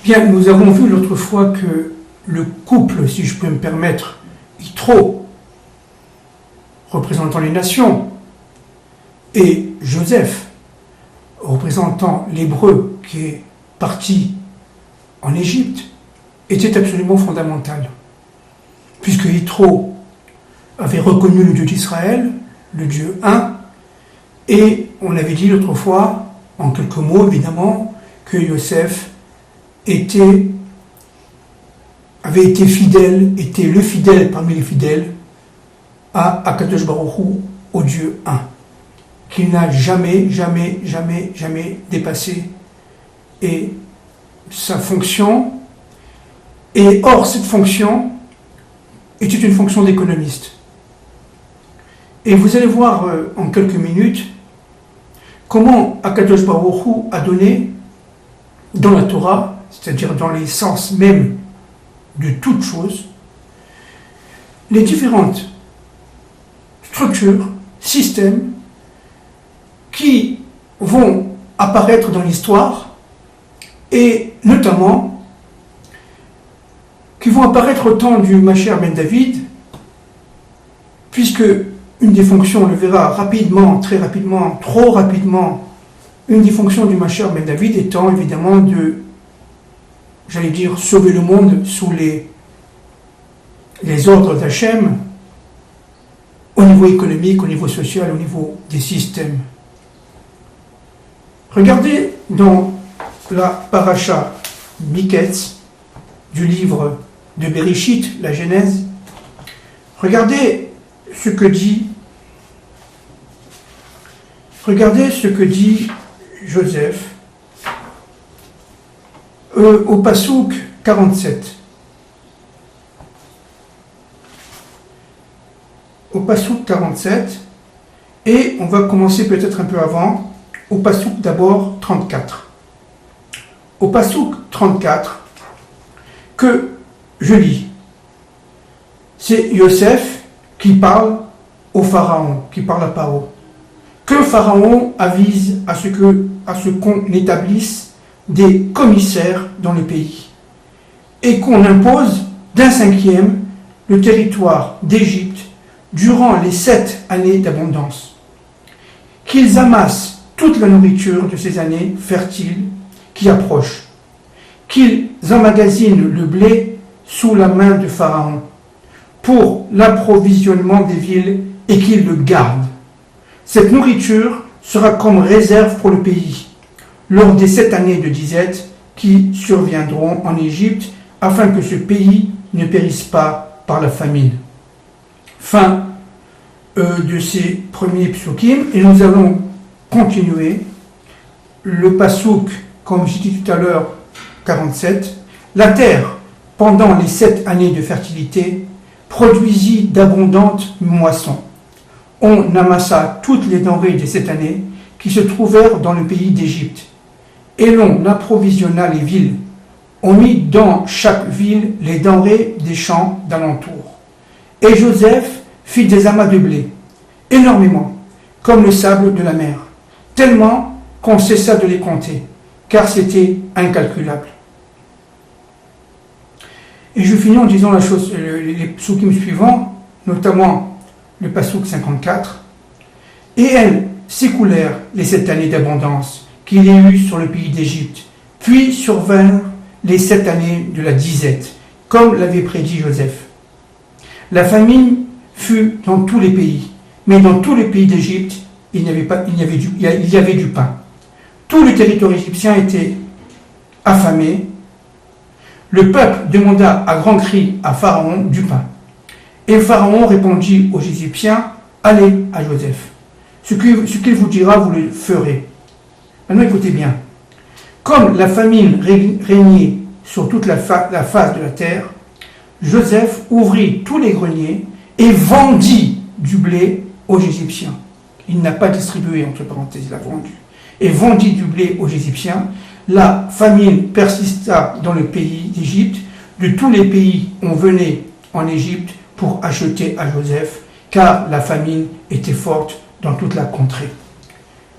Bien, nous avons vu l'autre fois que le couple, si je peux me permettre, Yitro, représentant les nations, et Joseph, représentant l'hébreu qui est parti en Égypte, était absolument fondamental. Puisque Yitro avait reconnu le Dieu d'Israël, le Dieu un, et on avait dit l'autre fois, en quelques mots évidemment, que Joseph avait été fidèle, était le fidèle parmi les fidèles à Akadosh Baruch Hu, au Dieu un, qu'il n'a jamais dépassé. Et sa fonction, et or cette fonction était une fonction d'économiste. Et vous allez voir en quelques minutes comment Akadosh Baruch Hu a donné dans la Torah, c'est-à-dire dans l'essence même de toute chose, les différentes structures, systèmes qui vont apparaître dans l'histoire et notamment qui vont apparaître au temps du Mashiach ben David, puisque une des fonctions, on le verra rapidement, très rapidement, trop rapidement, une des fonctions du Mashiach ben David étant évidemment de, j'allais dire, sauver le monde sous les ordres d'Hachem, au niveau économique, au niveau social, au niveau des systèmes. Regardez dans la paracha Miketz du livre de Bereshit, la Genèse, regardez ce que dit Joseph au Passouk 47. Au Passouk 47, et on va commencer peut-être un peu avant, au Passouk d'abord 34. Au Passouk 34, que je lis, c'est Yosef qui parle au Pharaon, qui parle à Paro. Que le Pharaon avise à ce qu'on établisse des commissaires dans le pays et qu'on impose d'1/5 le territoire d'Égypte durant les 7 années d'abondance, qu'ils amassent toute la nourriture de ces années fertiles qui approchent, qu'ils emmagasinent le blé sous la main de Pharaon pour l'approvisionnement des villes et qu'ils le gardent. Cette nourriture sera comme réserve pour le pays lors des 7 années de disette qui surviendront en Égypte afin que ce pays ne périsse pas par la famine. Fin de ces premiers psukim, et nous allons continuer le passouk, comme j'ai dit tout à l'heure, 47. La terre, pendant les 7 années de fertilité, produisit d'abondantes moissons. On amassa toutes les denrées de cette année qui se trouvèrent dans le pays d'Égypte, et l'on approvisionna les villes. On mit dans chaque ville les denrées des champs d'alentour. Et Joseph fit des amas de blé, énormément, comme le sable de la mer, tellement qu'on cessa de les compter, car c'était incalculable. Et je finis en disant la chose, les psukim suivants, notamment le passouk 54. Et elles s'écoulèrent les 7 années d'abondance qu'il y a eu sur le pays d'Égypte, puis survinrent les 7 années de la disette, comme l'avait prédit Joseph. La famine fut dans tous les pays, mais dans tous les pays d'Égypte, il y avait du pain. Tout le territoire égyptien était affamé. Le peuple demanda à grands cris à Pharaon du pain. Et Pharaon répondit aux Égyptiens, allez à Joseph. Ce qu'il vous dira, vous le ferez. Maintenant écoutez bien. Comme la famine régnait sur toute la face de la terre, Joseph ouvrit tous les greniers et vendit du blé aux Égyptiens. Il n'a pas distribué, entre parenthèses, il a vendu. Et vendit du blé aux Égyptiens. La famine persista dans le pays d'Égypte. De tous les pays, on venait en Égypte pour acheter à Joseph, car la famine était forte dans toute la contrée.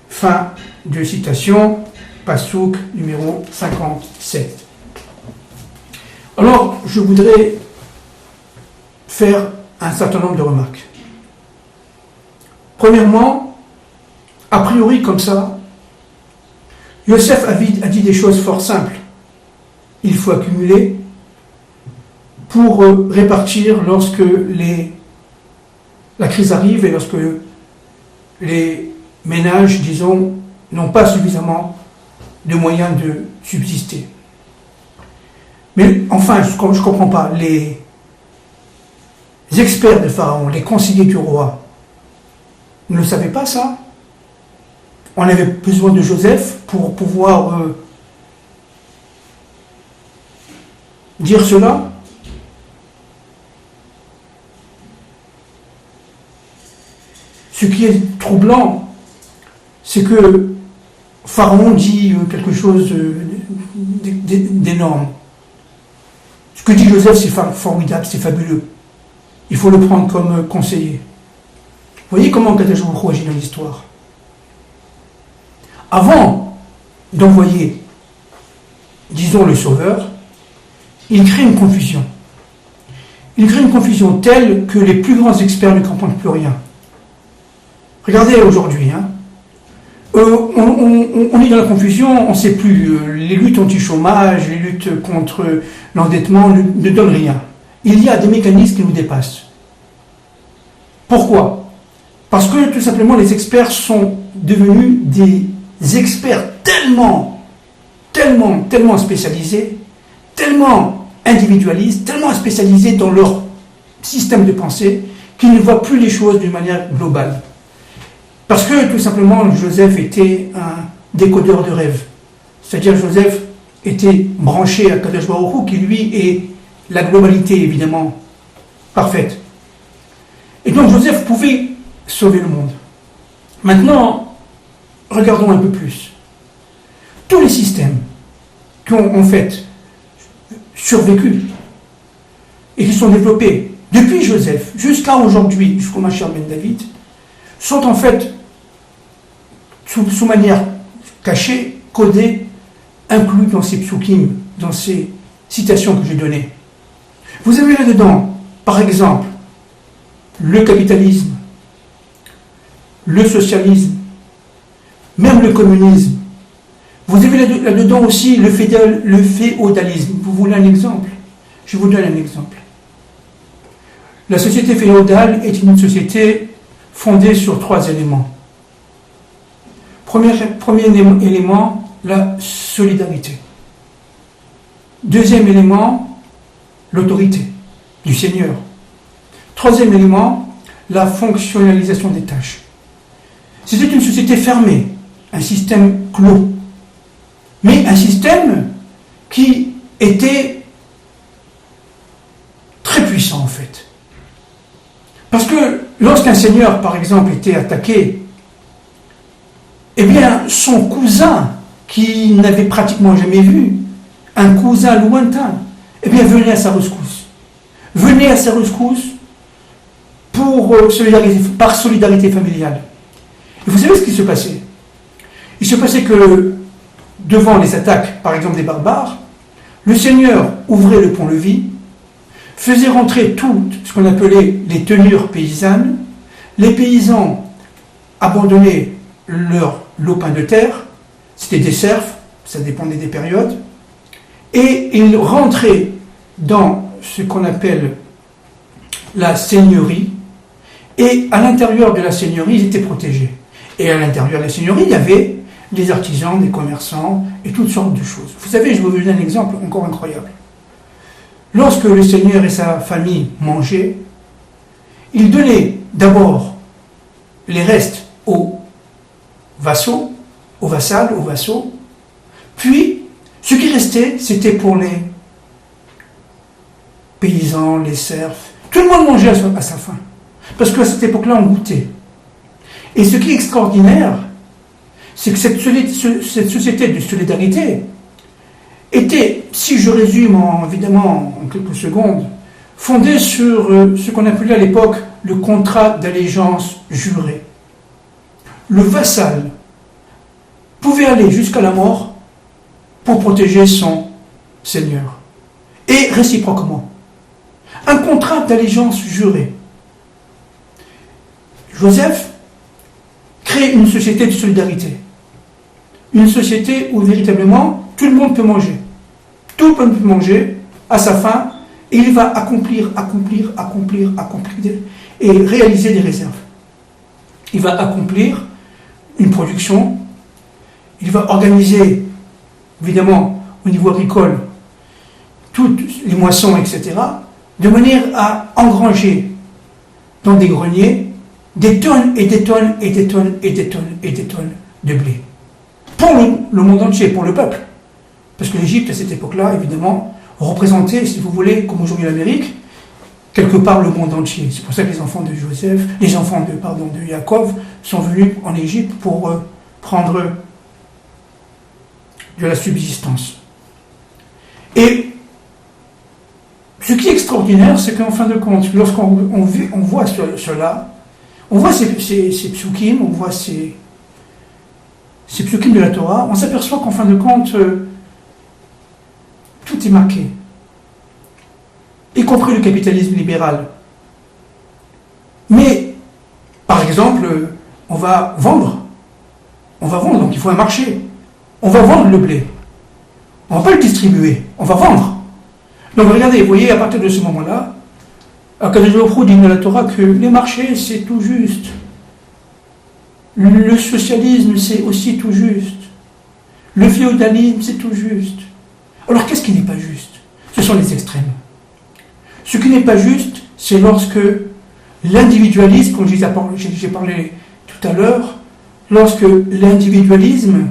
Fin de citation, passouk numéro 57. Alors, je voudrais faire un certain nombre de remarques. Premièrement, a priori comme ça, Yosef a dit des choses fort simples. Il faut accumuler pour répartir lorsque la crise arrive et lorsque les ménages, disons, n'ont pas suffisamment de moyens de subsister. Mais enfin, je ne comprends pas, les experts de Pharaon, les conseillers du roi, ne le savaient pas ça? On avait besoin de Joseph pour pouvoir dire cela? Ce qui est troublant, c'est que Pharaon dit quelque chose d'énorme. Ce que dit Joseph, c'est formidable, c'est fabuleux. Il faut le prendre comme conseiller. Vous voyez comment Kadosh Baruch Hu agit dans l'histoire. Avant d'envoyer, disons, le sauveur, il crée une confusion. Il crée une confusion telle que les plus grands experts ne comprennent plus rien. Regardez aujourd'hui, on est dans la confusion, on ne sait plus. Les luttes anti-chômage, les luttes contre l'endettement ne donnent rien. Il y a des mécanismes qui nous dépassent. Pourquoi? Parce que tout simplement les experts sont devenus des experts tellement spécialisés, tellement individualistes, tellement spécialisés dans leur système de pensée qu'ils ne voient plus les choses d'une manière globale. Parce que tout simplement Joseph était un décodeur de rêves. C'est-à-dire Joseph était branché à Kadosh Baruch Hu qui lui est la globalité évidemment parfaite. Et donc Joseph pouvait sauver le monde. Maintenant, regardons un peu plus. Tous les systèmes qui ont en fait survécu et qui sont développés depuis Joseph jusqu'à aujourd'hui, jusqu'au Mashiach ben David, sont en fait sous manière cachée, codée, inclus dans ces psukim, dans ces citations que j'ai données. Vous avez là-dedans, par exemple, le capitalisme, le socialisme, même le communisme. Vous avez là-dedans aussi le féodalisme. Vous voulez un exemple? Je vous donne un exemple. La société féodale est une société fondée sur 3 éléments. Premier élément, la solidarité. Deuxième élément, l'autorité du Seigneur. Troisième élément, la fonctionnalisation des tâches. C'était une société fermée, un système clos, mais un système qui était très puissant en fait. Parce que lorsqu'un seigneur, par exemple, était attaqué, eh bien, son cousin, qui n'avait pratiquement jamais vu, un cousin lointain, eh bien, venait à sa rescousse. Venait à sa rescousse par solidarité familiale. Et vous savez ce qui se passait? Il se passait que, devant les attaques, par exemple, des barbares, le seigneur ouvrait le pont-levis, faisait rentrer tout ce qu'on appelait les tenures paysannes, les paysans abandonnaient leur lopin de terre, c'était des serfs, ça dépendait des périodes, et ils rentraient dans ce qu'on appelle la seigneurie, et à l'intérieur de la seigneurie, ils étaient protégés. Et à l'intérieur de la seigneurie, il y avait des artisans, des commerçants, et toutes sortes de choses. Vous savez, je vais vous donner un exemple encore incroyable. Lorsque le seigneur et sa famille mangeaient, il donnait d'abord les restes aux vassaux, aux vassals, aux vassaux, puis ce qui restait, c'était pour les paysans, les serfs. Tout le monde mangeait à sa faim, parce qu'à cette époque-là, on goûtait. Et ce qui est extraordinaire, c'est que cette société de solidarité était, si je résume évidemment en quelques secondes, fondée sur ce qu'on appelait à l'époque le contrat d'allégeance juré. Le vassal pouvait aller jusqu'à la mort pour protéger son seigneur. et réciproquement. Un contrat d'allégeance jurée. Joseph crée une société de solidarité. Une société où véritablement tout le monde peut manger. Tout le monde peut manger à sa faim et il va accomplir et réaliser des réserves. Il va accomplir une production, il va organiser, évidemment, au niveau agricole, toutes les moissons, etc., de manière à engranger dans des greniers des tonnes et des tonnes et des tonnes et des tonnes et des tonnes de blé. Pour le monde entier, pour le peuple. Parce que l'Égypte, à cette époque-là, évidemment, représentait, si vous voulez, comme aujourd'hui l'Amérique, quelque part le monde entier. C'est pour ça que les enfants de Jacob sont venus en Égypte pour prendre de la subsistance. Et ce qui est extraordinaire, c'est qu'en fin de compte, lorsqu'on voit cela, on voit ces psukim, on voit ces psukim de la Torah, on s'aperçoit qu'en fin de compte, tout est marqué, y compris le capitalisme libéral. Mais, par exemple, on va vendre, donc il faut un marché. On va vendre le blé. On ne va pas le distribuer, on va vendre. Donc regardez, vous voyez, à partir de ce moment-là, Akadosh Baruch Hu dit dans la Torah que les marchés, c'est tout juste. Le socialisme, c'est aussi tout juste. Le féodalisme, c'est tout juste. Alors qu'est-ce qui n'est pas juste? Ce sont les extrêmes. Ce qui n'est pas juste, c'est lorsque l'individualisme, comme j'ai parlé tout à l'heure, lorsque l'individualisme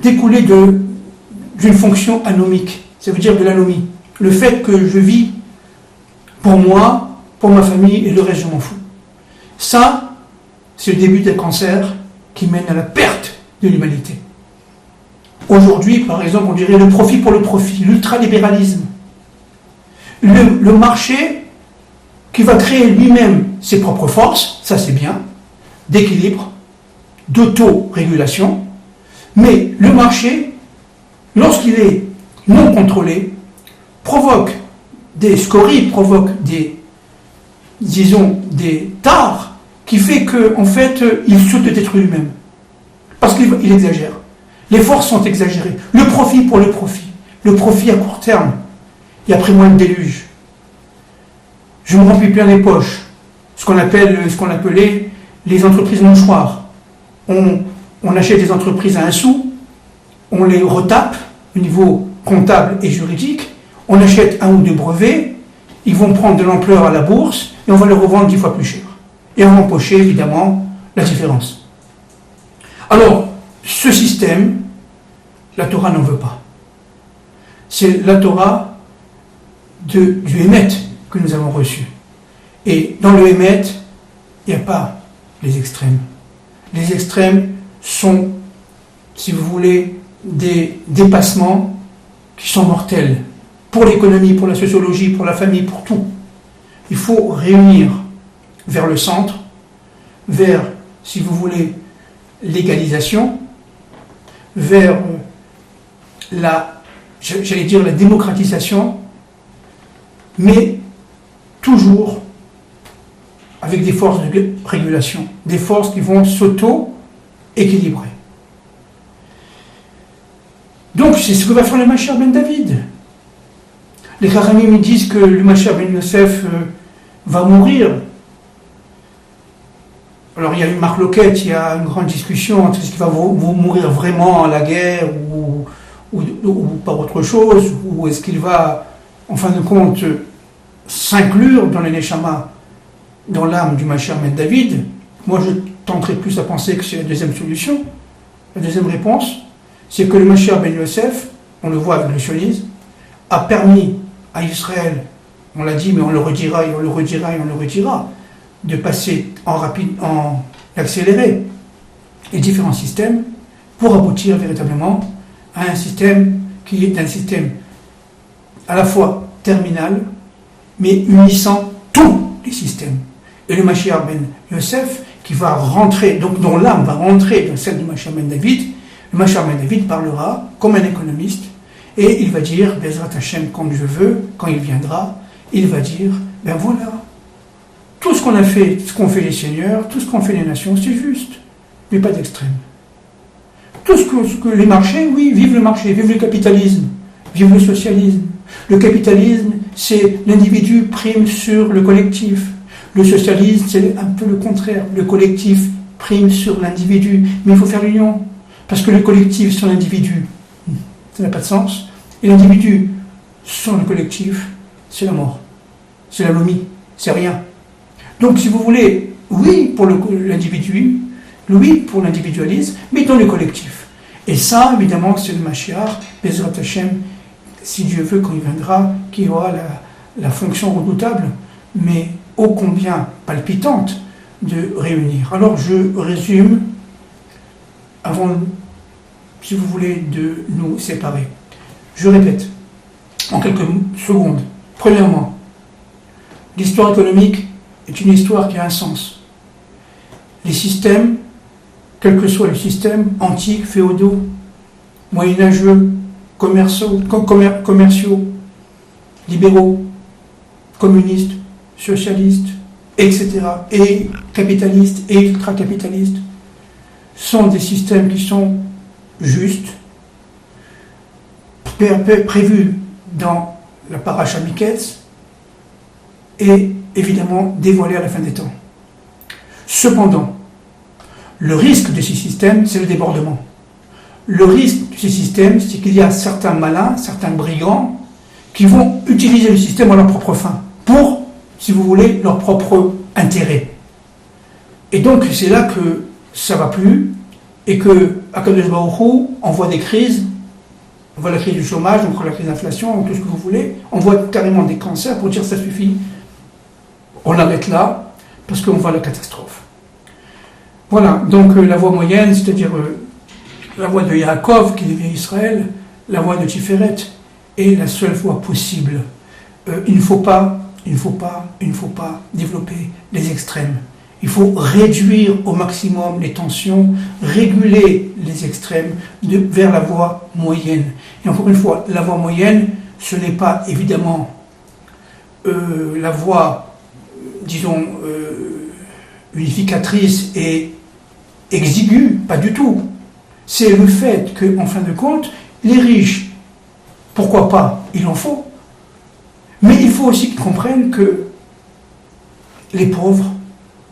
découlait d'une fonction anomique, ça veut dire de l'anomie. Le fait que je vis pour moi, pour ma famille, et le reste, je m'en fous. Ça, c'est le début d'un cancer qui mène à la perte de l'humanité. Aujourd'hui, par exemple, on dirait le profit pour le profit, l'ultralibéralisme. Le marché qui va créer lui-même ses propres forces, ça c'est bien, d'équilibre, d'auto-régulation, mais le marché, lorsqu'il est non contrôlé, provoque des scories, provoque des tares, qui fait qu'en fait, il s'autodétruit lui-même. Parce qu'il exagère. Les forces sont exagérées. Le profit pour le profit. Le profit à court terme. Et après moi, le déluge. Je me remplis plein les poches. Ce qu'on appelait les entreprises mouchoirs. On achète des entreprises à un sou, on les retape au niveau comptable et juridique, on achète un ou deux brevets, ils vont prendre de l'ampleur à la bourse et on va les revendre 10 fois plus cher. Et on va empocher évidemment la différence. Alors, ce système, la Torah n'en veut pas. C'est la Torah du Hémet que nous avons reçu. Et dans le Hémet, il n'y a pas les extrêmes. Les extrêmes sont, si vous voulez, des dépassements qui sont mortels pour l'économie, pour la sociologie, pour la famille, pour tout. Il faut réunir vers le centre, vers, si vous voulez, l'égalisation, vers la démocratisation, mais toujours avec des forces de régulation, des forces qui vont s'auto-équilibrer. Donc c'est ce que va faire le Mashiach ben David. Les Kharamim disent que le Mashiach ben Yosef va mourir. Alors il y a une marloquette, il y a une grande discussion entre ce qui va mourir vraiment à la guerre ou par autre chose, ou est-ce qu'il va, en fin de compte, s'inclure dans les Neshama, dans l'âme du Mashiach ben David. Moi je tenterais plus à penser que c'est la deuxième solution. La deuxième réponse, c'est que le Mashiach ben Yosef, on le voit avec le sionisme, a permis à Israël, on l'a dit mais on le redira et on le redira et on le redira, de passer en accéléré les différents systèmes pour aboutir véritablement à un système qui est un système à la fois terminal mais unissant tous les systèmes. Et le Mashiach ben Yosef qui va rentrer, donc dont l'âme va rentrer dans celle du Mashiach ben David, le Mashiach ben David parlera comme un économiste Et il va dire, Bezrat Hashem, quand je veux, quand il viendra, il va dire, ben voilà, tout ce qu'on a fait, ce qu'ont fait les seigneurs, tout ce qu'ont fait les nations, c'est juste, mais pas d'extrême. Tout ce que les marchés, oui, vive le marché, vive le capitalisme, vive le socialisme. Le capitalisme, c'est l'individu prime sur le collectif. Le socialisme, c'est un peu le contraire. Le collectif prime sur l'individu. Mais il faut faire l'union. Parce que le collectif sans l'individu, ça n'a pas de sens. Et l'individu sans le collectif, c'est la mort. C'est la momie. C'est rien. Donc, si vous voulez, oui pour l'individu, oui pour l'individualisme, mais dans le collectif. Et ça, évidemment, c'est le Mashiach, Bezrat Hashem, si Dieu veut, quand il viendra, qui aura la fonction redoutable, mais ô combien palpitante, de réunir. Alors, je résume, avant, si vous voulez, de nous séparer. Je répète, en quelques secondes. Premièrement, l'histoire économique est une histoire qui a un sens. Les systèmes, quel que soit le système, antiques, féodaux, moyenâgeux, commerciaux, libéraux, communistes, socialistes, etc., et capitalistes et ultra-capitalistes, sont des systèmes qui sont justes, prévus dans la paracha Miketz, et évidemment dévoilés à la fin des temps. Cependant, le risque de ces systèmes, c'est le débordement. Le risque de ces systèmes, c'est qu'il y a certains malins, certains brigands, qui vont utiliser le système à leur propre fin, pour, si vous voulez, leur propre intérêt. Et donc, c'est là que ça ne va plus, et que Akadosh Baruch Hu envoie des crises. On voit la crise du chômage, on voit la crise de l'inflation, tout ce que vous voulez. On voit carrément des cancers pour dire ça suffit. On arrête là, parce qu'on voit la catastrophe. Voilà, donc la voie moyenne, c'est-à-dire la voie de Yaakov qui devient Israël, la voie de Tiferet, est la seule voie possible. Il ne faut pas développer les extrêmes. Il faut réduire au maximum les tensions, réguler les extrêmes vers la voie moyenne. Et encore une fois, la voie moyenne, ce n'est pas évidemment la voie, disons, unificatrice et exiguë, pas du tout. C'est le fait qu'en fin de compte, les riches, pourquoi pas, il en faut, mais il faut aussi qu'ils comprennent que les pauvres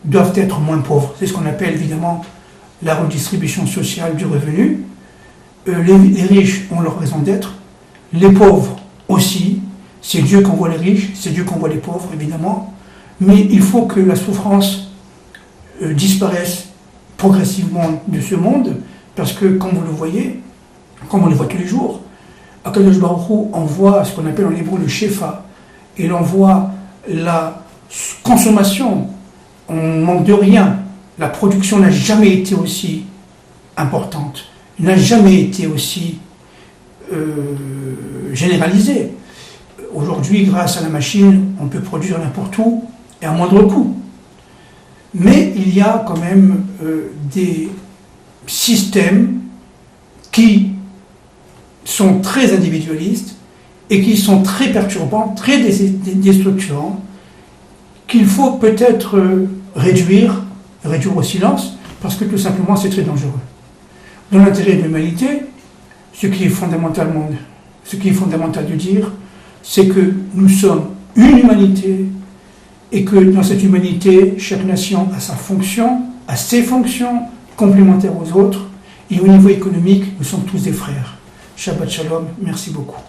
doivent être moins pauvres. C'est ce qu'on appelle évidemment la redistribution sociale du revenu. Les riches ont leur raison d'être, les pauvres aussi. C'est Dieu qui envoie les riches, c'est Dieu qui envoie les pauvres, évidemment. Mais il faut que la souffrance disparaisse progressivement de ce monde, parce que, comme vous le voyez, comme on le voit tous les jours, Akadosh Baruch Hu envoie ce qu'on appelle en hébreu le shefa. Il envoie la consommation. On manque de rien. La production n'a jamais été aussi importante, n'a jamais été aussi généralisée. Aujourd'hui, grâce à la machine, on peut produire n'importe où et à moindre coût. Mais il y a quand même des systèmes qui sont très individualistes et qui sont très perturbants, très déstructurants, qu'il faut peut-être réduire au silence, parce que tout simplement c'est très dangereux. Dans l'intérêt de l'humanité, ce qui est fondamental de dire, c'est que nous sommes une humanité, et que dans cette humanité, chaque nation a sa fonction, a ses fonctions complémentaires aux autres, et au niveau économique, nous sommes tous des frères. Shabbat Shalom, merci beaucoup.